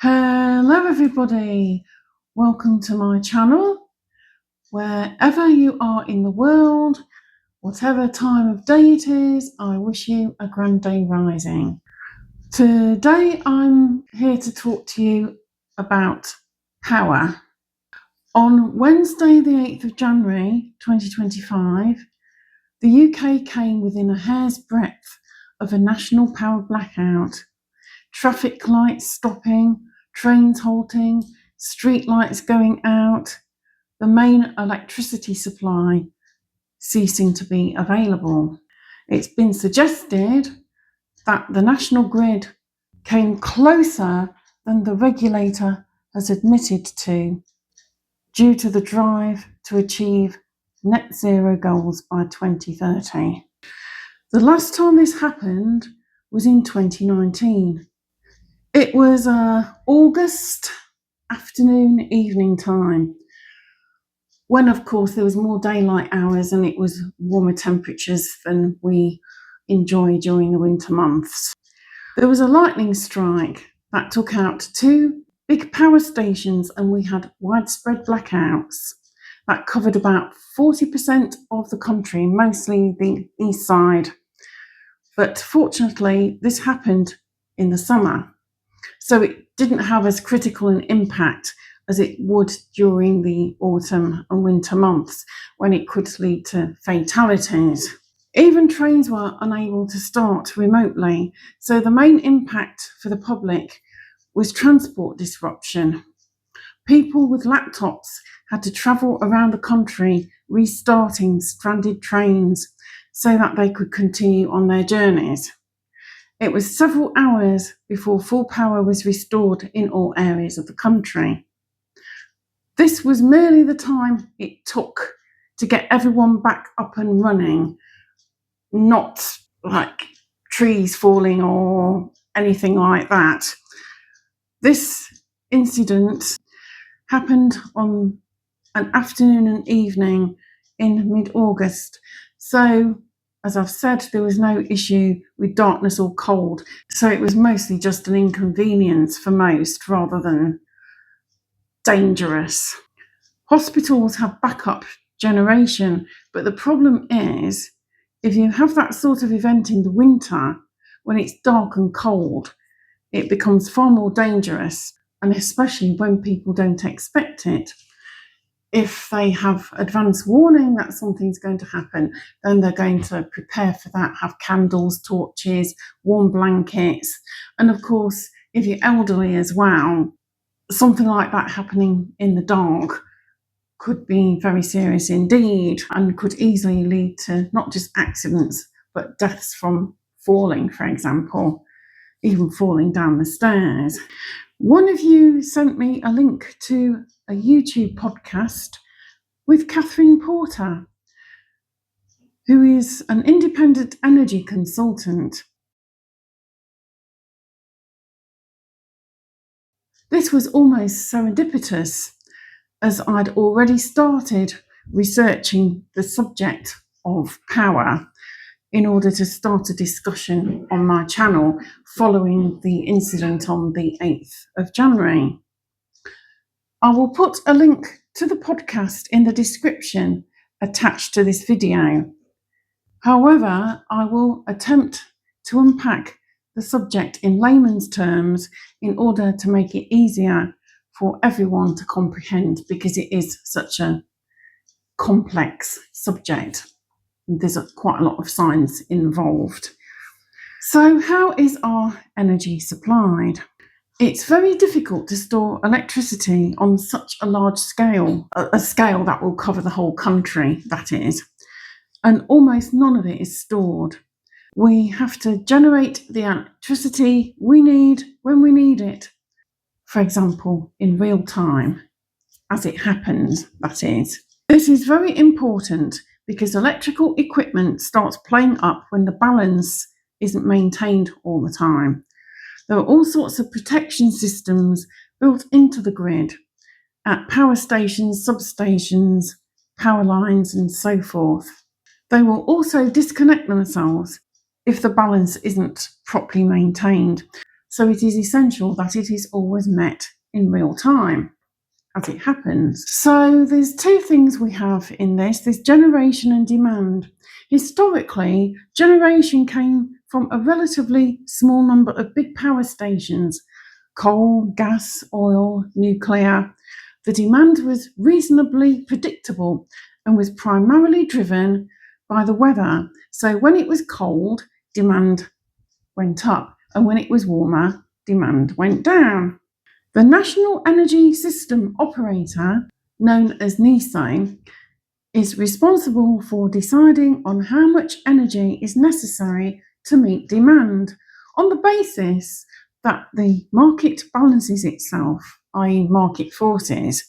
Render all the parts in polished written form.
Hello everybody, welcome to my channel. Wherever you are in the world, whatever time of day it is, I wish you a grand day rising. Today I'm here to talk to you about power. On Wednesday the 8th of January 2025, the UK came within a hair's breadth of a national power blackout. Traffic lights stopping, trains halting, street lights going out, the main electricity supply ceasing to be available. It's been suggested that the national grid came closer than the regulator has admitted to, due to the drive to achieve net zero goals by 2030. The last time this happened was in 2019. It was August afternoon, evening time, when of course there was more daylight hours and it was warmer temperatures than we enjoy during the winter months. There was a lightning strike that took out two big power stations and we had widespread blackouts that covered about 40% of the country, mostly the east side. But fortunately, this happened in the summer, so it didn't have as critical an impact as it would during the autumn and winter months, when it could lead to fatalities. Even trains were unable to start remotely, so the main impact for the public was transport disruption. People with laptops had to travel around the country restarting stranded trains so that they could continue on their journeys. It was several hours before full power was restored in all areas of the country. This was merely the time it took to get everyone back up and running, not like trees falling or anything like that. This incident happened on an afternoon and evening in mid-August, so as I've said, there was no issue with darkness or cold, so it was mostly just an inconvenience for most rather than dangerous. Hospitals have backup generation, but the problem is, if you have that sort of event in the winter, when it's dark and cold, it becomes far more dangerous, and especially when people don't expect it. If they have advance warning that something's going to happen, then they're going to prepare for that, have candles, torches, warm blankets. And of course, if you're elderly as well, something like that happening in the dark could be very serious indeed and could easily lead to not just accidents, but deaths from falling, for example, even falling down the stairs. One of you sent me a link to a YouTube podcast with Catherine Porter, who is an independent energy consultant. This was almost serendipitous, as I'd already started researching the subject of power in order to start a discussion on my channel following the incident on the 8th of January. I will put a link to the podcast in the description attached to this video. However, I will attempt to unpack the subject in layman's terms in order to make it easier for everyone to comprehend, because it is such a complex subject. There's quite a lot of science involved. So how is our energy supplied? It's very difficult to store electricity on such a large scale, a scale that will cover the whole country, that is, and almost none of it is stored. We have to generate the electricity we need when we need it, for example, in real time, as it happens, that is. This is very important because electrical equipment starts playing up when the balance isn't maintained all the time. There are all sorts of protection systems built into the grid at power stations, substations, power lines, and so forth. They will also disconnect themselves if the balance isn't properly maintained. So it is essential that it is always met in real time as it happens. So there's two things we have in this. There's generation and demand. Historically, generation came from a relatively small number of big power stations: coal, gas, oil, nuclear. The demand was reasonably predictable and was primarily driven by the weather. So when it was cold, demand went up, and when it was warmer, demand went down. The National Energy System Operator, known as NESO, is responsible for deciding on how much energy is necessary to meet demand on the basis that the market balances itself, i.e. market forces.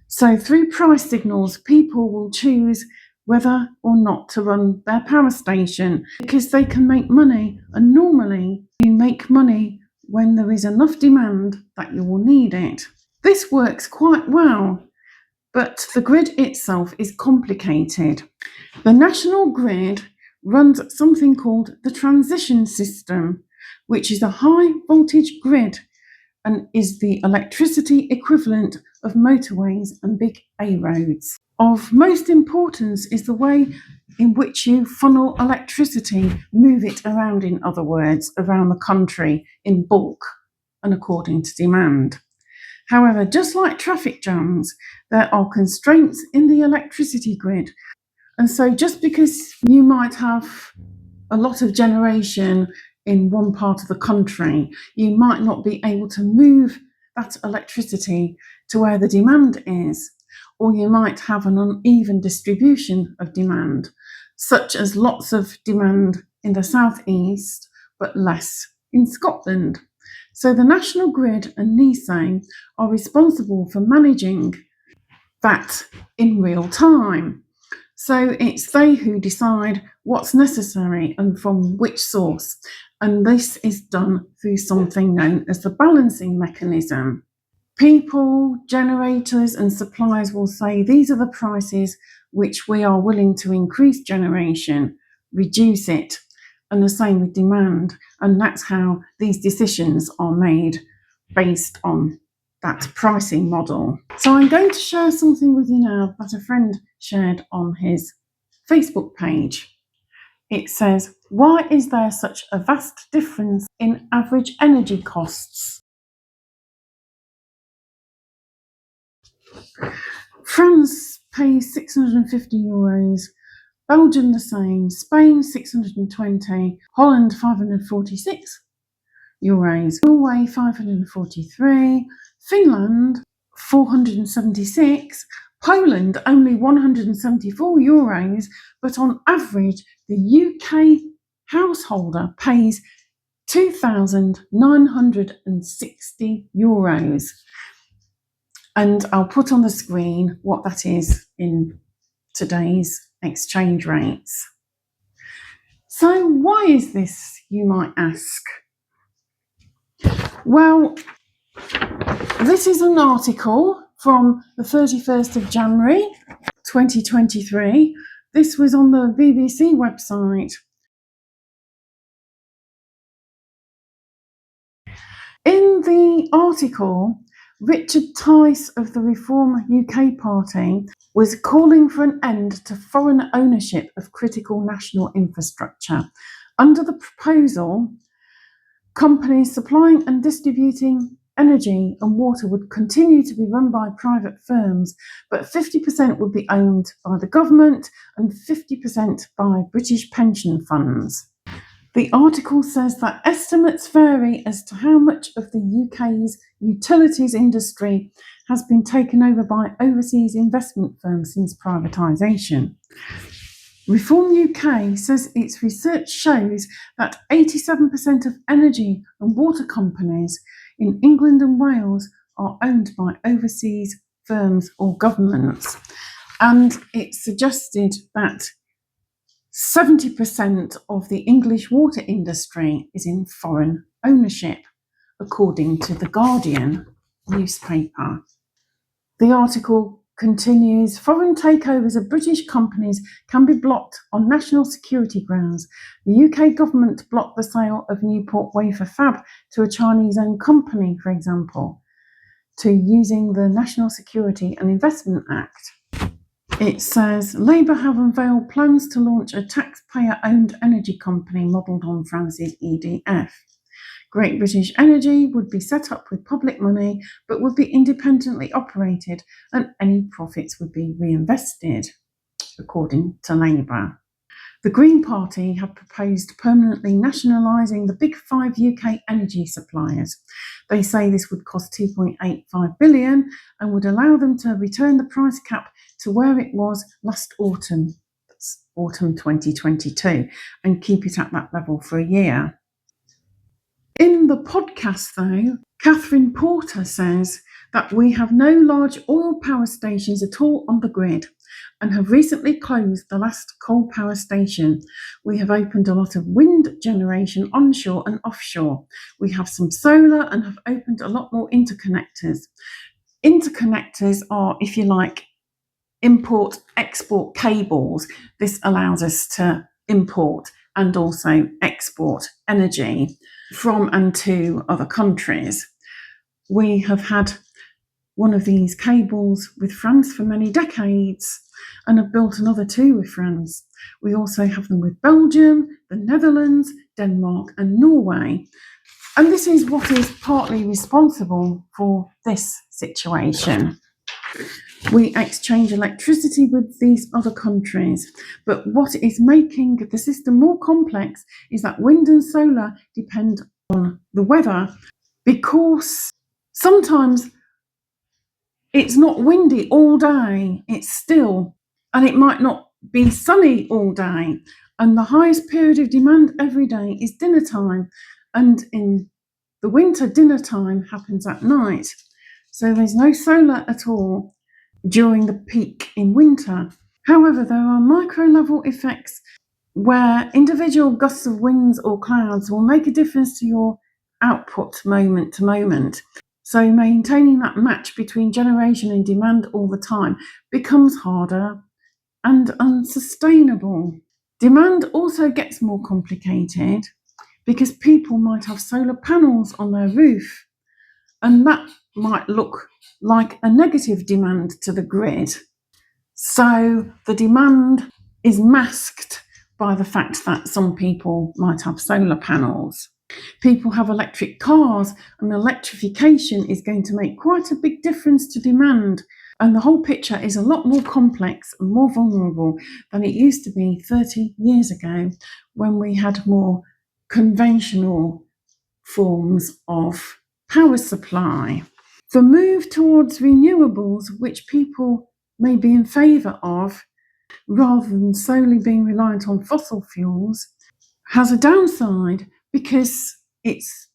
So through price signals, people will choose whether or not to run their power station because they can make money, and normally you make money when there is enough demand that you will need it. This works quite well, but the grid itself is complicated. The national grid runs something called the transition system, which is a high voltage grid and is the electricity equivalent of motorways and big A roads. Of most importance is the way in which you funnel electricity, move it around, in other words, around the country in bulk and according to demand. However, just like traffic jams, there are constraints in the electricity grid. And so just because you might have a lot of generation in one part of the country, you might not be able to move that electricity to where the demand is, or you might have an uneven distribution of demand, such as lots of demand in the southeast, but less in Scotland. So the National Grid and NESO are responsible for managing that in real time. So it's they who decide what's necessary and from which source. And this is done through something known as the balancing mechanism. People, generators and suppliers will say these are the prices which we are willing to increase generation, reduce it, and the same with demand. And that's how these decisions are made based on that pricing model. So I'm going to share something with you now that a friend shared on his Facebook page. It says, "Why is there such a vast difference in average energy costs?" France pays €650, Belgium the same, Spain 620, Holland 546 euros, Norway 543, Finland 476, Poland only 174 euros, but on average the UK householder pays 2,960 euros. And I'll put on the screen what that is in today's exchange rates. So why is this, you might ask? Well, this is an article from the 31st of January 2023. This was on the BBC website. In the article, Richard Tice of the Reform UK Party was calling for an end to foreign ownership of critical national infrastructure. Under the proposal, companies supplying and distributing energy and water would continue to be run by private firms, but 50% would be owned by the government and 50% by British pension funds. The article says that estimates vary as to how much of the UK's utilities industry has been taken over by overseas investment firms since privatisation. Reform UK says its research shows that 87% of energy and water companies in England and Wales are owned by overseas firms or governments. And it suggested that 70% of the English water industry is in foreign ownership, according to The Guardian newspaper. The article continues, foreign takeovers of British companies can be blocked on national security grounds. The UK government blocked the sale of Newport wafer fab to a Chinese-owned company, for example, to using the National Security and Investment Act. It says, Labour have unveiled plans to launch a taxpayer-owned energy company modelled on France's EDF. Great British Energy would be set up with public money, but would be independently operated, and any profits would be reinvested, according to Labour. The Green Party have proposed permanently nationalising the big 5 UK energy suppliers. They say this would cost £2.85 billion and would allow them to return the price cap to where it was last autumn, that's autumn 2022, and keep it at that level for a year. In the podcast, though, Catherine Porter says that we have no large oil power stations at all on the grid and have recently closed the last coal power station. We have opened a lot of wind generation onshore and offshore. We have some solar and have opened a lot more interconnectors. Interconnectors are, if you like, import-export cables. This allows us to import and also export energy from and to other countries. We have had one of these cables with France for many decades and have built another 2 with France. We also have them with Belgium, the Netherlands, Denmark and Norway. And this is what is partly responsible for this situation. We exchange electricity with these other countries, but what is making the system more complex is that wind and solar depend on the weather, because sometimes it's not windy all day, it's still, and it might not be sunny all day, and the highest period of demand every day is dinner time, and in the winter dinner time happens at night, so there's no solar at all during the peak in winter. However, there are micro-level effects where individual gusts of winds or clouds will make a difference to your output moment to moment. So maintaining that match between generation and demand all the time becomes harder and unsustainable. Demand also gets more complicated because people might have solar panels on their roof, and that might look like a negative demand to the grid. So the demand is masked by the fact that some people might have solar panels. People have electric cars, and electrification is going to make quite a big difference to demand. And the whole picture is a lot more complex and more vulnerable than it used to be 30 years ago, when we had more conventional forms of power supply. The move towards renewables, which people may be in favour of, rather than solely being reliant on fossil fuels, has a downside because it's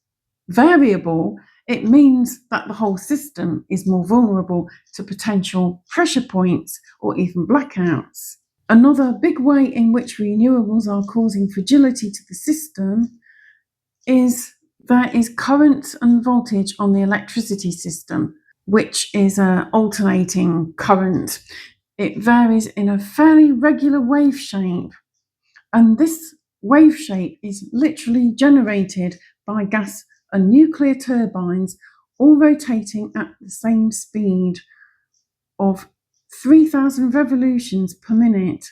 variable. It means that the whole system is more vulnerable to potential pressure points or even blackouts. Another big way in which renewables are causing fragility to the system is there is current and voltage on the electricity system, which is an alternating current. It varies in a fairly regular wave shape, and this wave shape is literally generated by gas and nuclear turbines, all rotating at the same speed of 3,000 revolutions per minute,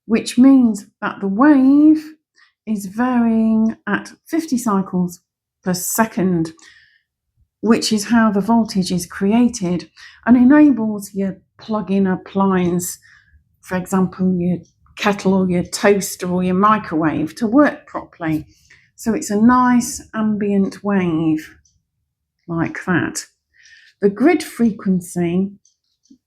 which means that the wave is varying at 50 cycles per second, which is how the voltage is created and enables your plug-in appliance, for example, your kettle or your toaster or your microwave, to work properly. So it's a nice ambient wave like that. The grid frequency,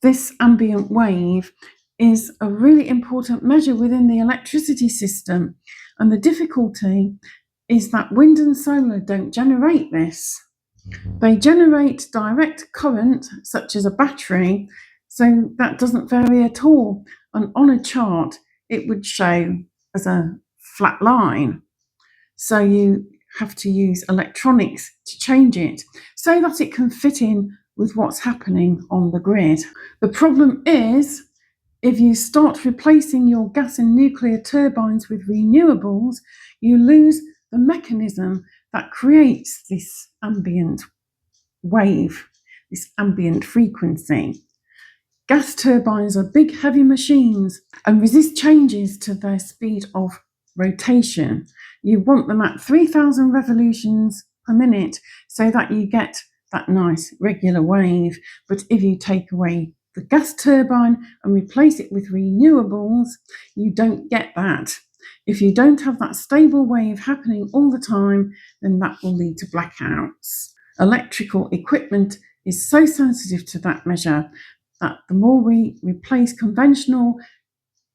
this ambient wave, is a really important measure within the electricity system, and the difficulty is that wind and solar don't generate this. They generate direct current, such as a battery, so that doesn't vary at all, and on a chart it would show as a flat line. So you have to use electronics to change it so that it can fit in with what's happening on the grid. The problem is, if you start replacing your gas and nuclear turbines with renewables, you lose the mechanism that creates this ambient wave, this ambient frequency. Gas turbines are big, heavy machines and resist changes to their speed of rotation. You want them at 3,000 revolutions per minute so that you get that nice regular wave. But if you take away the gas turbine and replace it with renewables, you don't get that. If you don't have that stable wave happening all the time, then that will lead to blackouts. Electrical equipment is so sensitive to that measure that the more we replace conventional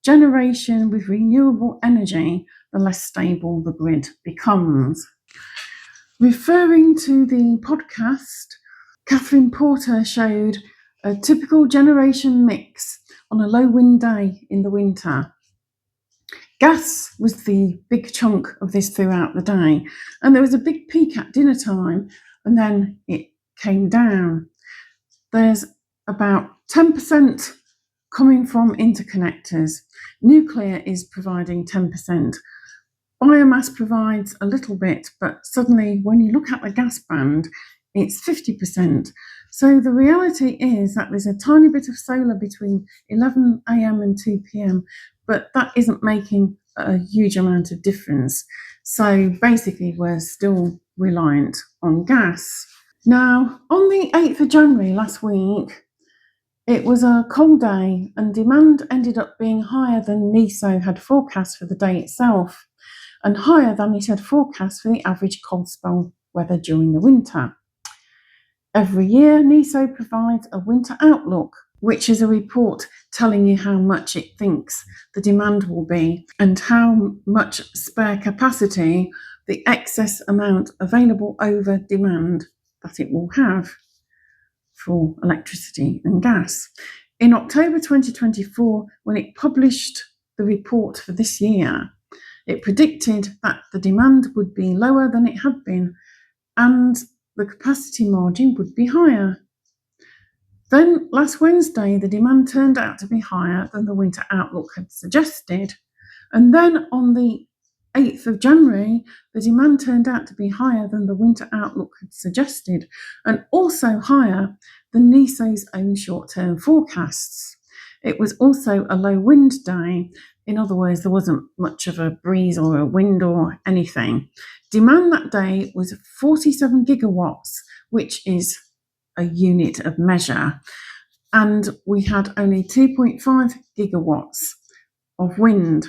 generation with renewable energy, the less stable the grid becomes. Referring to the podcast, Catherine Porter showed a typical generation mix on a low wind day in the winter. Gas was the big chunk of this throughout the day, and there was a big peak at dinner time, and then it came down. There's about 10% coming from interconnectors. Nuclear is providing 10%. Biomass provides a little bit, but suddenly when you look at the gas band, it's 50%. So the reality is that there's a tiny bit of solar between 11 a.m. and 2 p.m, but that isn't making a huge amount of difference. So basically, we're still reliant on gas. Now, on the 8th of January last week, it was a cold day and demand ended up being higher than NESO had forecast for the day itself, and higher than it had forecast for the average cold spell weather during the winter. Every year, NESO provides a winter outlook, which is a report telling you how much it thinks the demand will be and how much spare capacity, the excess amount available over demand, that it will have for electricity and gas. In October 2024, when it published the report for this year, it predicted that the demand would be lower than it had been and the capacity margin would be higher. Then last Wednesday, the demand turned out to be higher than the winter outlook had suggested. And then on the 8th of January, the demand turned out to be higher than the winter outlook had suggested, and also higher than NESO's own short-term forecasts. It was also a low wind day. In other words, there wasn't much of a breeze or a wind or anything. Demand that day was 47 gigawatts, which is a unit of measure. And we had only 2.5 gigawatts of wind.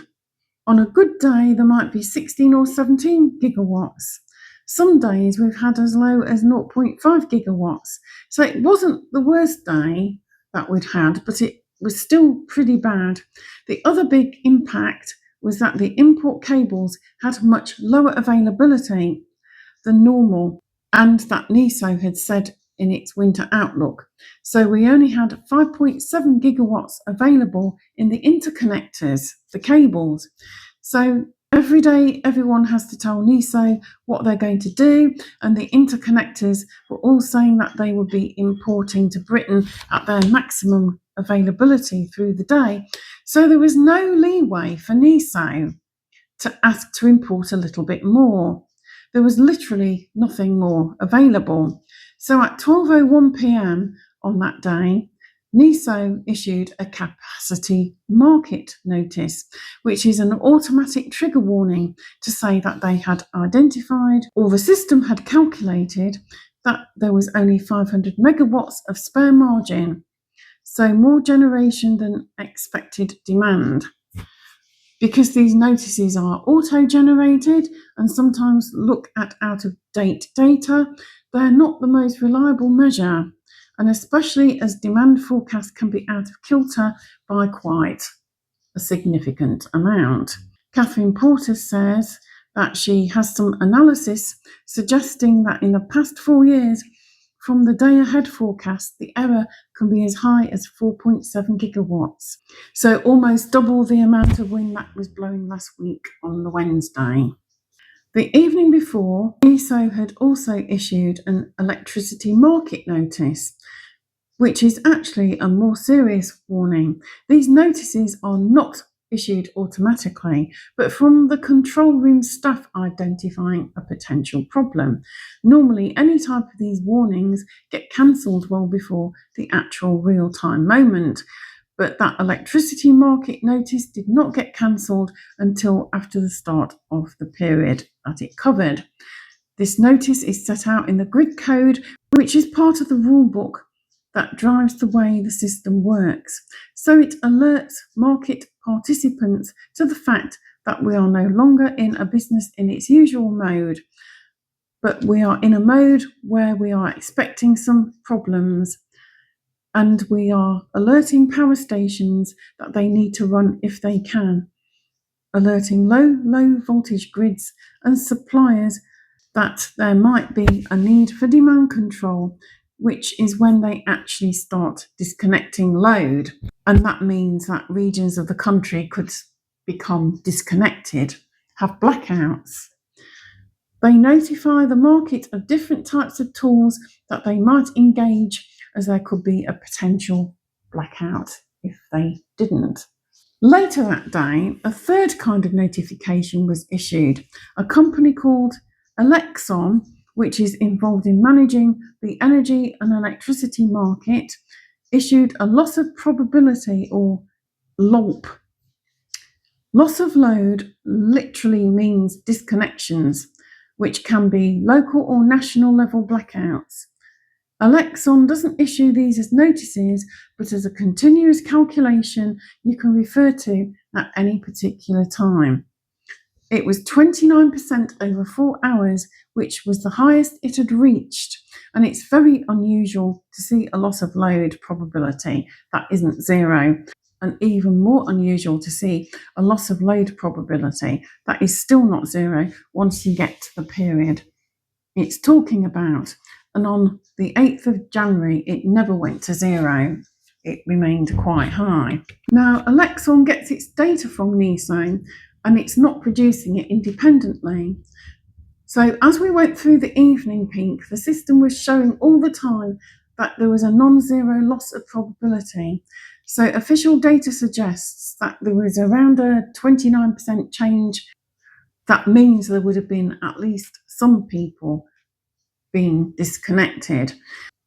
On a good day, there might be 16 or 17 gigawatts. Some days we've had as low as 0.5 gigawatts. So it wasn't the worst day that we'd had, but it was still pretty bad. The other big impact was that the import cables had much lower availability than normal, and that NESO had said in its winter outlook. So we only had 5.7 gigawatts available in the interconnectors, the cables. So every day, everyone has to tell NESO what they're going to do, and the interconnectors were all saying that they would be importing to Britain at their maximum availability through the day. So there was no leeway for NESO to ask to import a little bit more. There was literally nothing more available. So at 12:01 p.m. on that day, NESO issued a capacity market notice, which is an automatic trigger warning to say that they had identified, or the system had calculated, that there was only 500 megawatts of spare margin, so more generation than expected demand. Because these notices are auto-generated and sometimes look at out-of-date data, they're not the most reliable measure, and especially as demand forecasts can be out of kilter by quite a significant amount. Catherine Porter says that she has some analysis suggesting that in the past 4 years, from the day ahead forecast, the error can be as high as 4.7 gigawatts. So almost double the amount of wind that was blowing last week on the Wednesday. The evening before, NESO had also issued an electricity market notice, which is actually a more serious warning. These notices are not issued automatically, but from the control room staff identifying a potential problem. Normally, any type of these warnings get cancelled well before the actual real-time moment, but that electricity market notice did not get cancelled until after the start of the period that it covered. This notice is set out in the grid code, which is part of the rulebook that drives the way the system works. So it alerts market participants to the fact that we are no longer in a business in its usual mode, but we are in a mode where we are expecting some problems, and we are alerting power stations that they need to run if they can, alerting low voltage grids and suppliers that there might be a need for demand control, which is when they actually start disconnecting load. And that means that regions of the country could become disconnected, have blackouts. They notify the market of different types of tools that they might engage, as there could be a potential blackout if they didn't. Later that day, a third kind of notification was issued. A company called Alexon, which is involved in managing the energy and electricity market, issued a loss of probability, or LOLP. Loss of load literally means disconnections, which can be local or national level blackouts. Alexon doesn't issue these as notices, but as a continuous calculation you can refer to at any particular time. It was 29% over 4 hours, which was the highest it had reached, and it's very unusual to see a loss of load probability that isn't zero, and even more unusual to see a loss of load probability that is still not zero once you get to the period it's talking about. And on the 8th of January, it never went to zero. It remained quite high. Now, Alexon gets its data from NESO, and it's not producing it independently. So as we went through the evening peak, the system was showing all the time that there was a non-zero loss of probability. So official data suggests that there was around a 29% change. That means there would have been at least some people being disconnected.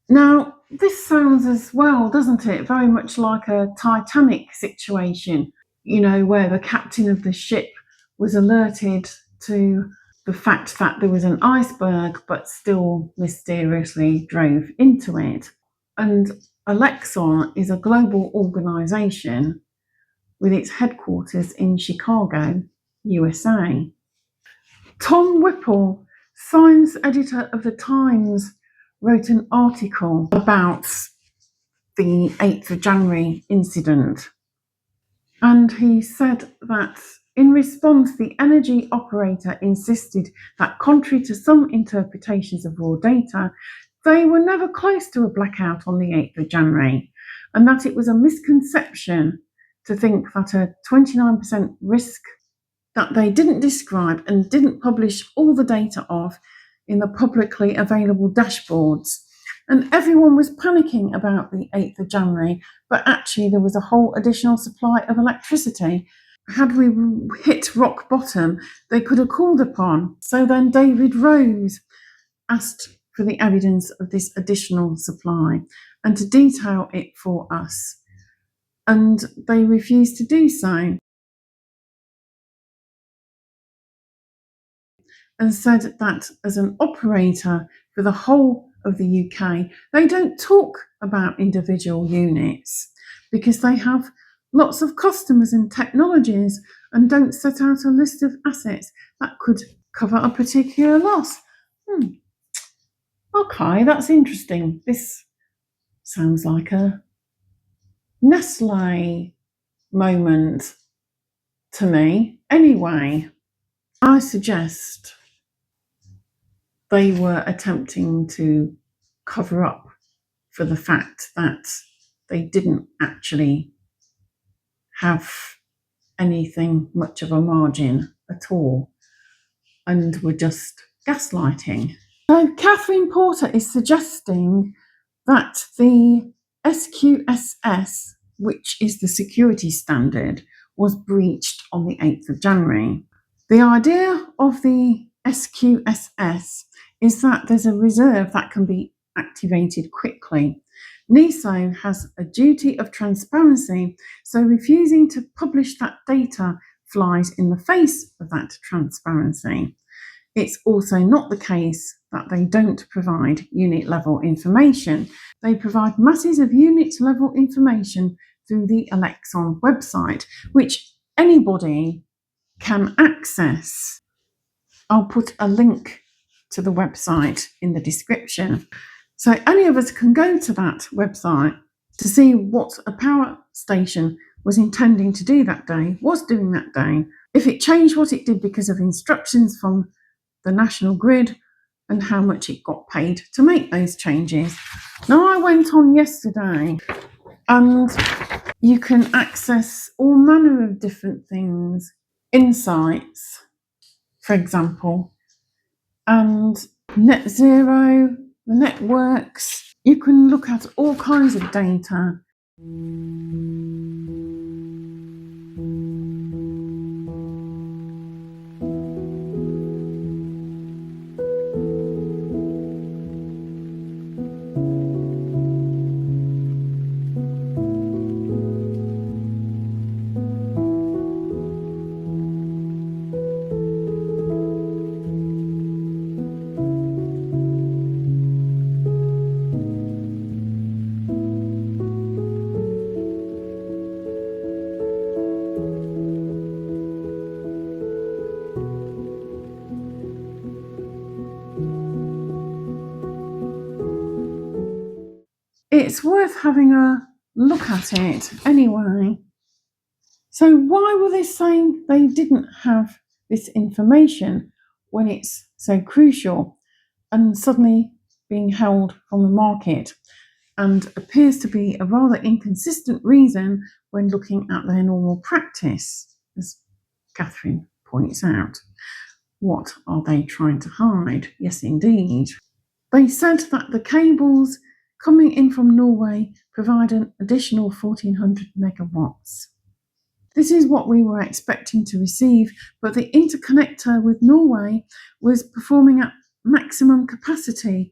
Now, this sounds as well, doesn't it, very much like a Titanic situation, where the captain of the ship was alerted to the fact that there was an iceberg, but still mysteriously drove into it. And Alexon is a global organisation with its headquarters in Chicago, USA. Tom Whipple, science editor of The Times, wrote an article about the 8th of January incident. And he said that in response, the energy operator insisted that, contrary to some interpretations of raw data, they were never close to a blackout on the 8th of January, and that it was a misconception to think that a 29% risk that they didn't describe and didn't publish all the data of in the publicly available dashboards. And everyone was panicking about the 8th of January, but actually there was a whole additional supply of electricity. Had we hit rock bottom, they could have called upon. So then David Rose asked for the evidence of this additional supply and to detail it for us. And they refused to do so, and said that as an operator for the whole of the UK, they don't talk about individual units because they have lots of customers and technologies and don't set out a list of assets that could cover a particular loss. Okay, that's interesting. This sounds like a Nestle moment to me. Anyway, I suggest they were attempting to cover up for the fact that they didn't actually have anything much of a margin at all and were just gaslighting. So Catherine Porter is suggesting that the SQSS, which is the security standard, was breached on the 8th of January. The idea of the SQSS is that there's a reserve that can be activated quickly. NESO has a duty of transparency, so refusing to publish that data flies in the face of that transparency. It's also not the case that they don't provide unit level information. They provide masses of unit level information through the Alexon website, which anybody can access. I'll put a link to the website in the description. So any of us can go to that website to see what a power station was intending to do that day, was doing that day, if it changed what it did because of instructions from the national grid, and how much it got paid to make those changes. Now, I went on yesterday and you can access all manner of different things, insights, for example, and netzero, the networks. You can look at all kinds of data. It's worth having a look at it anyway. So why were they saying they didn't have this information when it's so crucial and suddenly being held from the market, and appears to be a rather inconsistent reason when looking at their normal practice, as Catherine points out? What are they trying to hide? Yes, indeed. They said that the cables coming in from Norway provide an additional 1400 megawatts. This is what we were expecting to receive, but the interconnector with Norway was performing at maximum capacity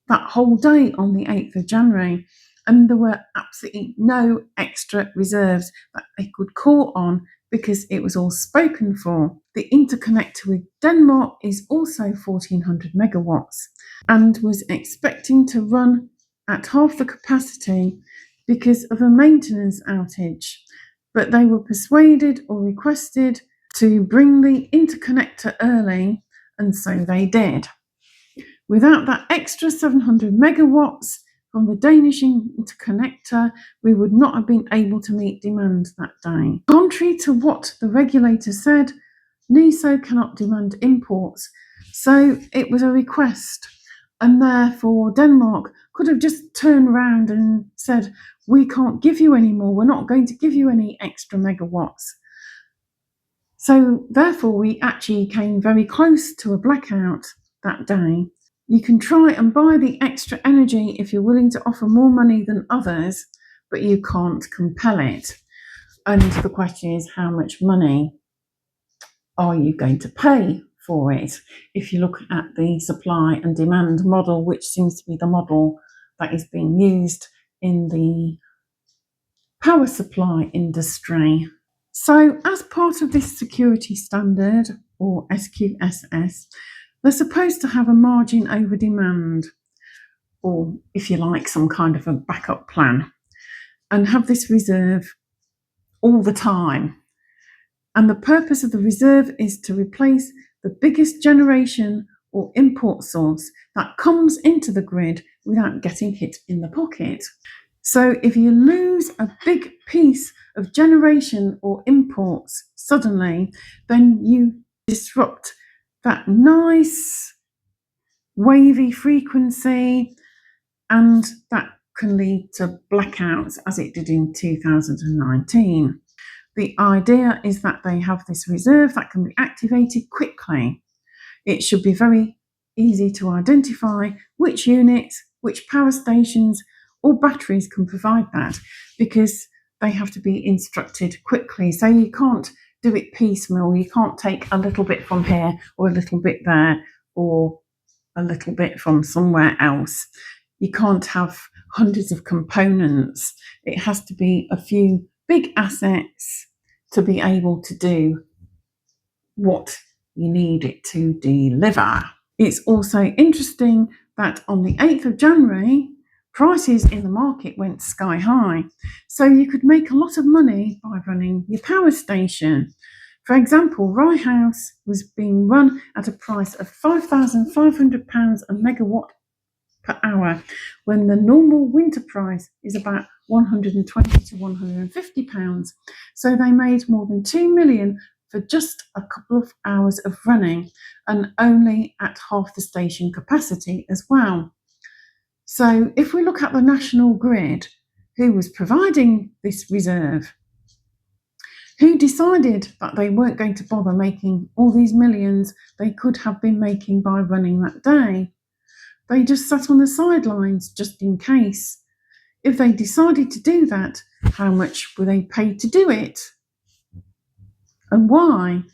that whole day on the 8th of January, and there were absolutely no extra reserves that they could call on because it was all spoken for. The interconnector with Denmark is also 1400 megawatts and was expecting to run at half the capacity because of a maintenance outage, but they were persuaded or requested to bring the interconnector early, and so they did. Without that extra 700 megawatts from the Danish interconnector, we would not have been able to meet demand that day. Contrary to what the regulator said, NESO cannot demand imports, so it was a request, and therefore Denmark could have just turned around and said, we can't give you any more, we're not going to give you any extra megawatts. So therefore we actually came very close to a blackout that day. You can try and buy the extra energy if you're willing to offer more money than others, but you can't compel it. And the question is, how much money are you going to pay for it? If you look at the supply and demand model, which seems to be the model that is being used in the power supply industry. So as part of this security standard, or SQSS, they're supposed to have a margin over demand, or if you like, some kind of a backup plan, and have this reserve all the time. And the purpose of the reserve is to replace the biggest generation or import source that comes into the grid without getting hit in the pocket. So if you lose a big piece of generation or imports suddenly, then you disrupt that nice wavy frequency, and that can lead to blackouts, as it did in 2019. The idea is that they have this reserve that can be activated quickly. It should be very easy to identify which units, which power stations, or batteries can provide that, because they have to be instructed quickly. So you can't do it piecemeal. You can't take a little bit from here or a little bit there or a little bit from somewhere else. You can't have hundreds of components. It has to be a few big assets to be able to do what you need it to deliver. It's also interesting that on the 8th of January, prices in the market went sky high. So you could make a lot of money by running your power station. For example, Rye House was being run at a price of £5,500 a megawatt per hour, when the normal winter price is about £120 to £150. So they made more than £2 million for just a couple of hours of running, and only at half the station capacity as well. So if we look at the national grid, who was providing this reserve? Who decided that they weren't going to bother making all these millions they could have been making by running that day? They just sat on the sidelines just in case. If they decided to do that, how much were they paid to do it? And why?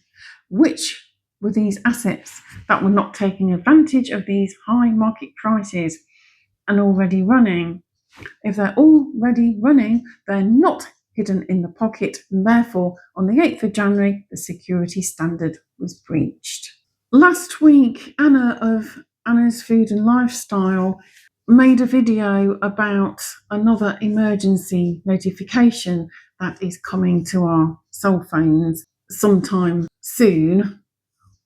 Which were these assets that were not taking advantage of these high market prices and already running? If they're already running, they're not hidden in the pocket, and therefore on the 8th of January, the security standard was breached. Last week, Anna of Anna's Food and Lifestyle made a video about another emergency notification that is coming to our cell phones sometime soon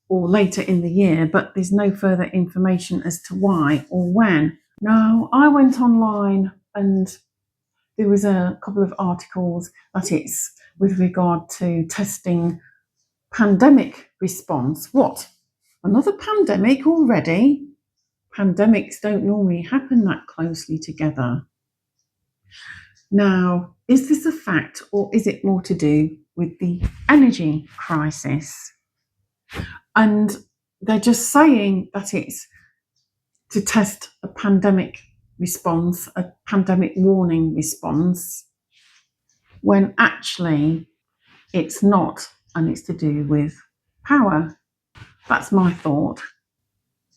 or later in the year, but there's no further information as to why or when. Now, I went online and there was a couple of articles that it's with regard to testing pandemic response. What? Another pandemic already? Pandemics don't normally happen that closely together. Now, is this a fact, or is it more to do with the energy crisis? And they're just saying that it's to test a pandemic response, a pandemic warning response, when actually it's not, and it's to do with power. That's my thought.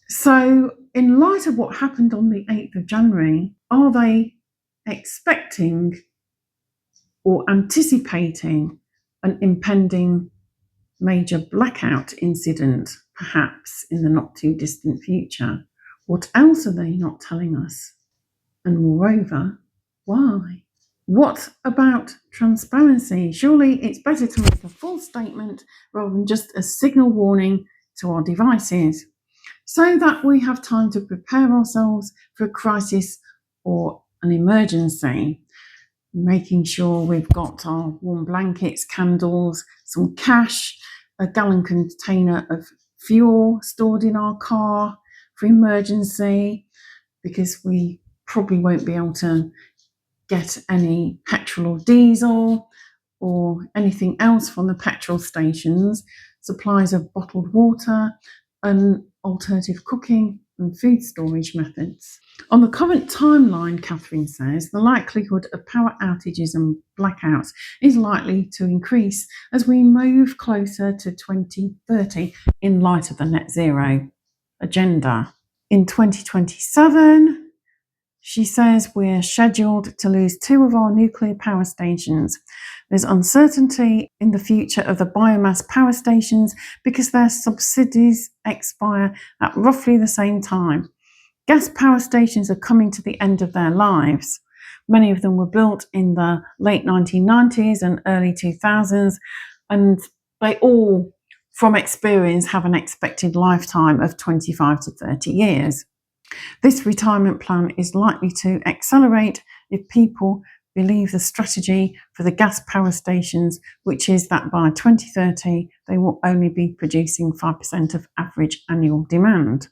So, in light of what happened on the 8th of January, are they expecting or anticipating an impending major blackout incident, perhaps in the not too distant future? What else are they not telling us? And moreover, why? What about transparency? Surely it's better to make a full statement rather than just a signal warning to our devices, so that we have time to prepare ourselves for a crisis or an emergency. Making sure we've got our warm blankets, candles, some cash, a gallon container of fuel stored in our car for emergency, because we probably won't be able to get any petrol or diesel or anything else from the petrol stations, supplies of bottled water and alternative cooking and food storage methods. On the current timeline, Catherine says, the likelihood of power outages and blackouts is likely to increase as we move closer to 2030 in light of the net zero agenda. In 2027, she says we're scheduled to lose 2 of our nuclear power stations. There's uncertainty in the future of the biomass power stations because their subsidies expire at roughly the same time. Gas power stations are coming to the end of their lives. Many of them were built in the late 1990s and early 2000s, and they all, from experience, have an expected lifetime of 25 to 30 years. This retirement plan is likely to accelerate if people believe the strategy for the gas power stations, which is that by 2030 they will only be producing 5% of average annual demand.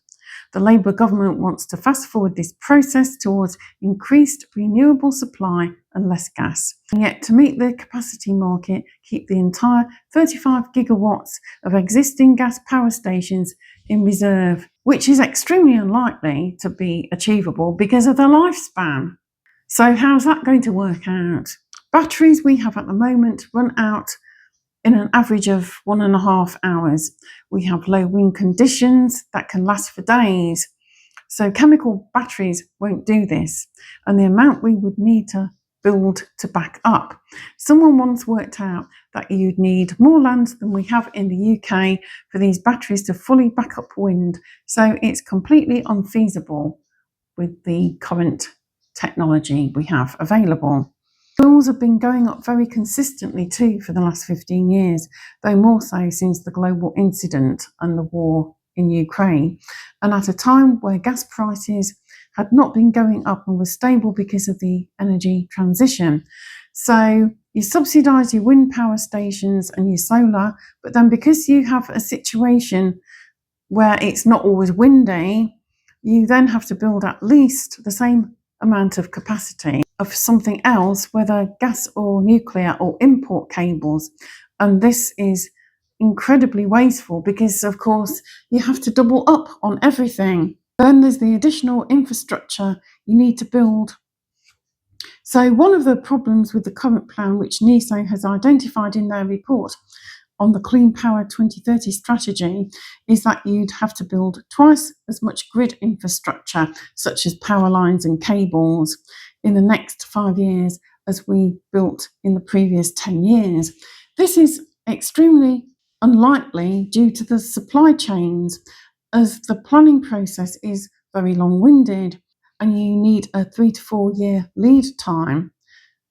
The Labour government wants to fast forward this process towards increased renewable supply and less gas, and yet to meet the capacity market, keep the entire 35 gigawatts of existing gas power stations in reserve, which is extremely unlikely to be achievable because of their lifespan. So how's that going to work out? Batteries we have at the moment run out in an average of 1.5 hours. We have low wind conditions that can last for days. So chemical batteries won't do this, and the amount we would need to build to back up. Someone once worked out that you'd need more land than we have in the UK for these batteries to fully back up wind. So it's completely unfeasible with the current technology we have available. Bills have been going up very consistently too for the last 15 years, though more so since the global incident and the war in Ukraine, and at a time where gas prices had not been going up and were stable because of the energy transition. So you subsidise your wind power stations and your solar, but then because you have a situation where it's not always windy, you then have to build at least the same amount of capacity of something else, whether gas or nuclear or import cables. And this is incredibly wasteful because, of course, you have to double up on everything. Then there's the additional infrastructure you need to build. So one of the problems with the current plan, which NESO has identified in their report on the Clean Power 2030 strategy, is that you'd have to build twice as much grid infrastructure, such as power lines and cables, in the next 5 years as we built in the previous 10 years. This is extremely unlikely due to the supply chains, as the planning process is very long-winded and you need a 3 to 4 year lead time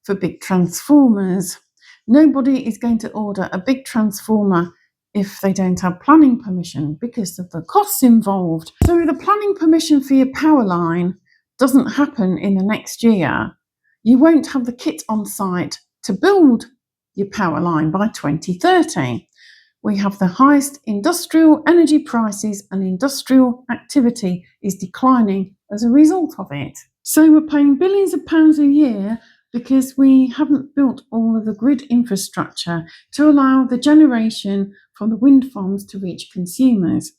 for big transformers. Nobody is going to order a big transformer if they don't have planning permission because of the costs involved. So if the planning permission for your power line doesn't happen in the next year, you won't have the kit on site to build your power line by 2030. We have the highest industrial energy prices and industrial activity is declining as a result of it. So we're paying billions of pounds a year because we haven't built all of the grid infrastructure to allow the generation from the wind farms to reach consumers.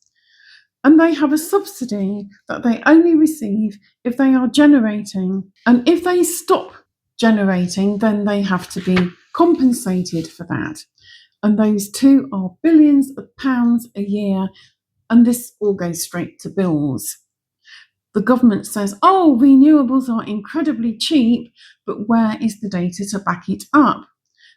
And they have a subsidy that they only receive if they are generating. And if they stop generating, then they have to be compensated for that. And those two are billions of pounds a year, and this all goes straight to bills. The government says, oh, renewables are incredibly cheap, but where is the data to back it up?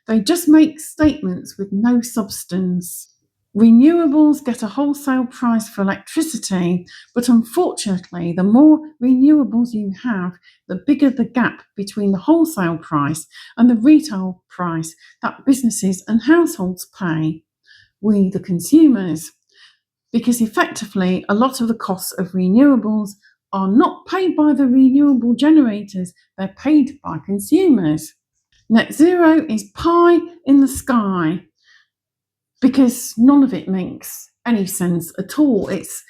They just make statements with no substance. Renewables get a wholesale price for electricity, but unfortunately, the more renewables you have, the bigger the gap between the wholesale price and the retail price that businesses and households pay, we the consumers. Because effectively, a lot of the costs of renewables are not paid by the renewable generators, they're paid by consumers. Net zero is pie in the sky because none of it makes any sense at all. It's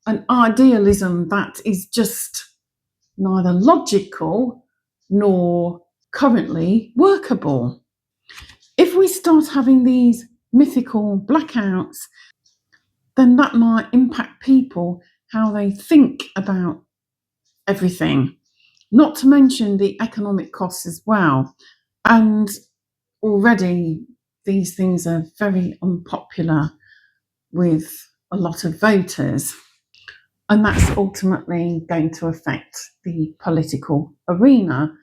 an idealism that is just neither logical nor currently workable. If we start having these mythical blackouts, then that might impact people, how they think about everything, not to mention the economic costs as well. And already these things are very unpopular with a lot of voters. And that's ultimately going to affect the political arena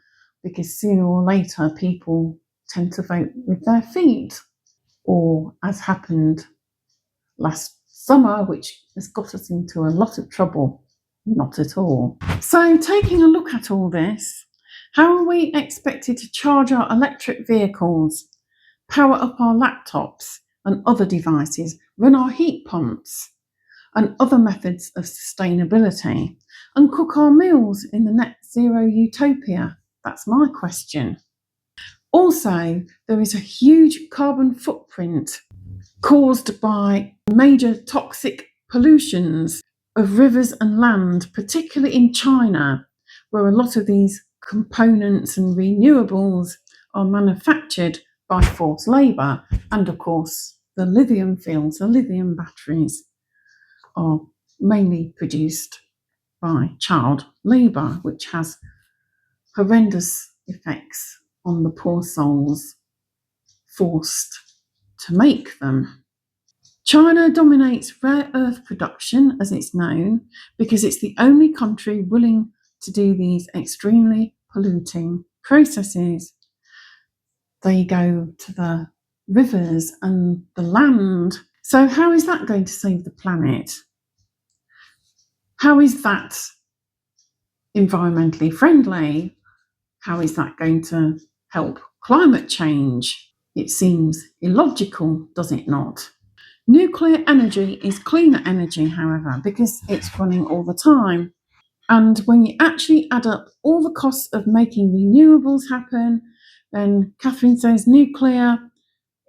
because sooner or later people tend to vote with their feet, or as happened last summer, which has got us into a lot of trouble, not at all. So taking a look at all this, how are we expected to charge our electric vehicles, power up our laptops and other devices, run our heat pumps and other methods of sustainability, and cook our meals in the net zero utopia? That's my question. Also, there is a huge carbon footprint caused by major toxic pollutions of rivers and land, particularly in China, where a lot of these components and renewables are manufactured by forced labour. And of course, the lithium fields, the lithium batteries, are mainly produced by child labour, which has horrendous effects on the poor souls forced to make them. China dominates rare earth production, as it's known, because it's the only country willing to do these extremely polluting processes. They go to the rivers and the land. So how is that going to save the planet? How is that environmentally friendly? How is that going to help climate change? It seems illogical, does it not? Nuclear energy is cleaner energy, however, because it's running all the time. And when you actually add up all the costs of making renewables happen, then Catherine says nuclear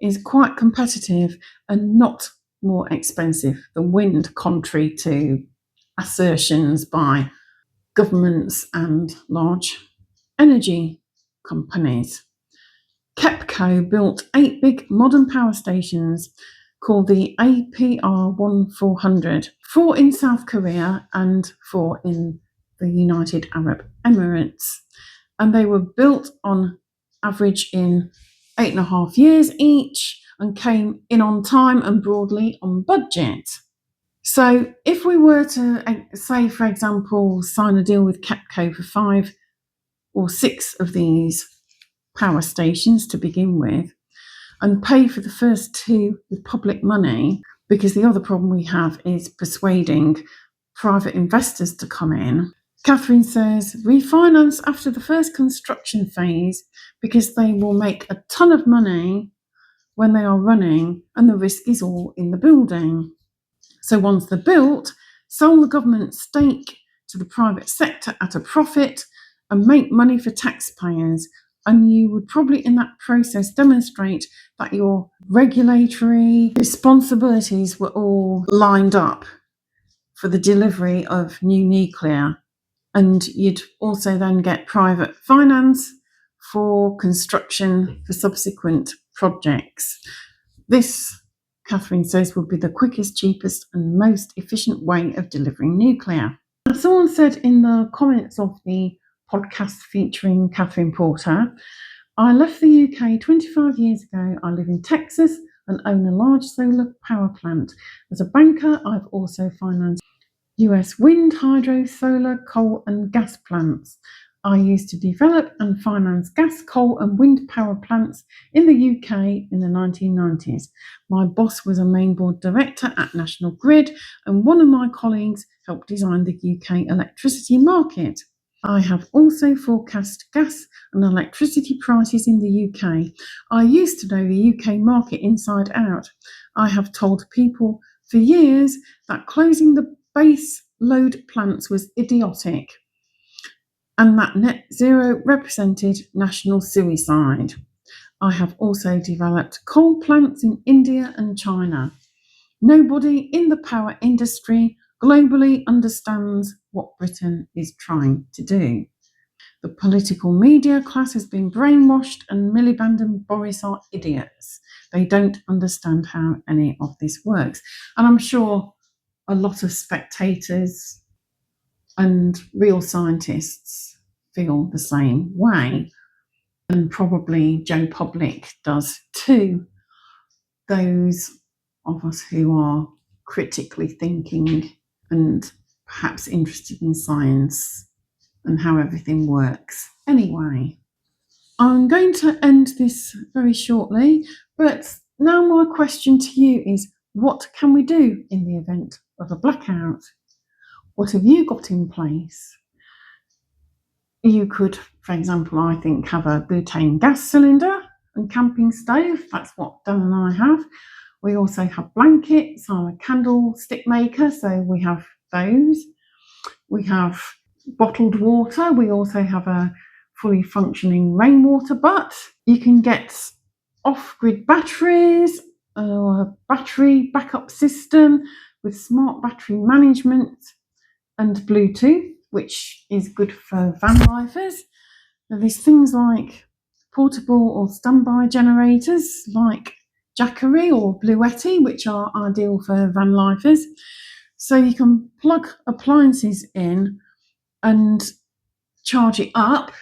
is quite competitive and not more expensive than wind, contrary to assertions by governments and large energy companies. KEPCO built 8 big modern power stations called the APR1400, 4 in South Korea and 4 in the United Arab Emirates. And they were built on average in 8.5 years each and came in on time and broadly on budget. So if we were to, say, for example, sign a deal with KEPCO for 5 or 6 of these power stations to begin with, and pay for the first 2 with public money, because the other problem we have is persuading private investors to come in. Catherine says refinance after the first construction phase because they will make a ton of money when they are running and the risk is all in the building. So once they're built, sell the government stake to the private sector at a profit and make money for taxpayers. And you would probably in that process demonstrate that your regulatory responsibilities were all lined up for the delivery of new nuclear. And you'd also then get private finance for construction for subsequent projects. This, Catherine says, would be the quickest, cheapest and most efficient way of delivering nuclear. As someone said in the comments of the podcast featuring Catherine Porter, I left the UK 25 years ago. I live in Texas and own a large solar power plant. As a banker, I've also financed US wind, hydro, solar, coal and gas plants. I used to develop and finance gas, coal and wind power plants in the UK in the 1990s. My boss was a main board director at National Grid and one of my colleagues helped design the UK electricity market. I have also forecast gas and electricity prices in the UK. I used to know the UK market inside out. I have told people for years that closing the base load plants was idiotic and that net zero represented national suicide. I have also developed coal plants in India and China. Nobody in the power industry globally understands what Britain is trying to do. The political media class has been brainwashed and Miliband and Boris are idiots. They don't understand how any of this works. And I'm sure a lot of spectators and real scientists feel the same way. And probably Joe Public does too. Those of us who are critically thinking and perhaps interested in science and how everything works. Anyway, I'm going to end this very shortly, but now my question to you is, what can we do in the event of a blackout? What have you got in place? You could, for example, I think, have a butane gas cylinder and camping stove. That's what Dan and I have. We also have blankets. I'm a candlestick maker, so we have those. We have bottled water. We also have a fully functioning rainwater butt. You can get off-grid batteries, a battery backup system with smart battery management and Bluetooth, which is good for van lifers. There's things like portable or standby generators like Jackery or Bluetti, which are ideal for van lifers. So you can plug appliances in and charge it up.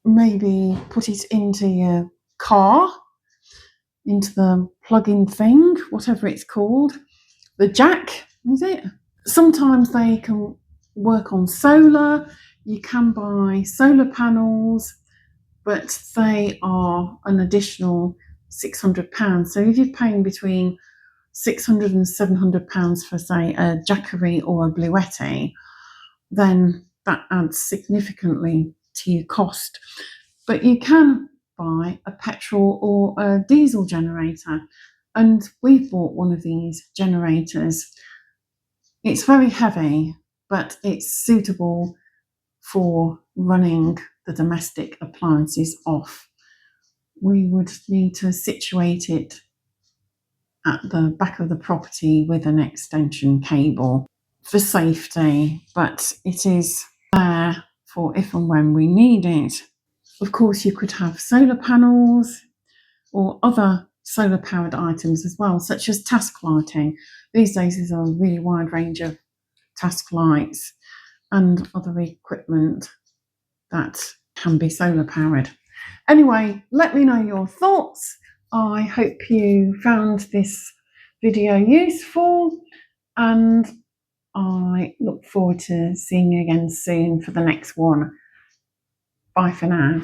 maybe put it into your car, into the plug-in thing, whatever it's called, the jack, is it? Sometimes they can work on solar. You can buy solar panels, but they are an additional £600. So if you're paying between £600 and £700 for, say, a Jackery or a Bluetti, then that adds significantly to your cost. But you can buy a petrol or a diesel generator, and we've bought one of these generators. It's very heavy, but it's suitable for running the domestic appliances off. We would need to situate it at the back of the property with an extension cable for safety, but it is there for if and when we need it. Of course, you could have solar panels or other solar powered items as well, such as task lighting. These days there's a really wide range of task lights and other equipment that can be solar powered. Anyway, let me know your thoughts. I hope you found this video useful, and I look forward to seeing you again soon for the next one. Bye for now.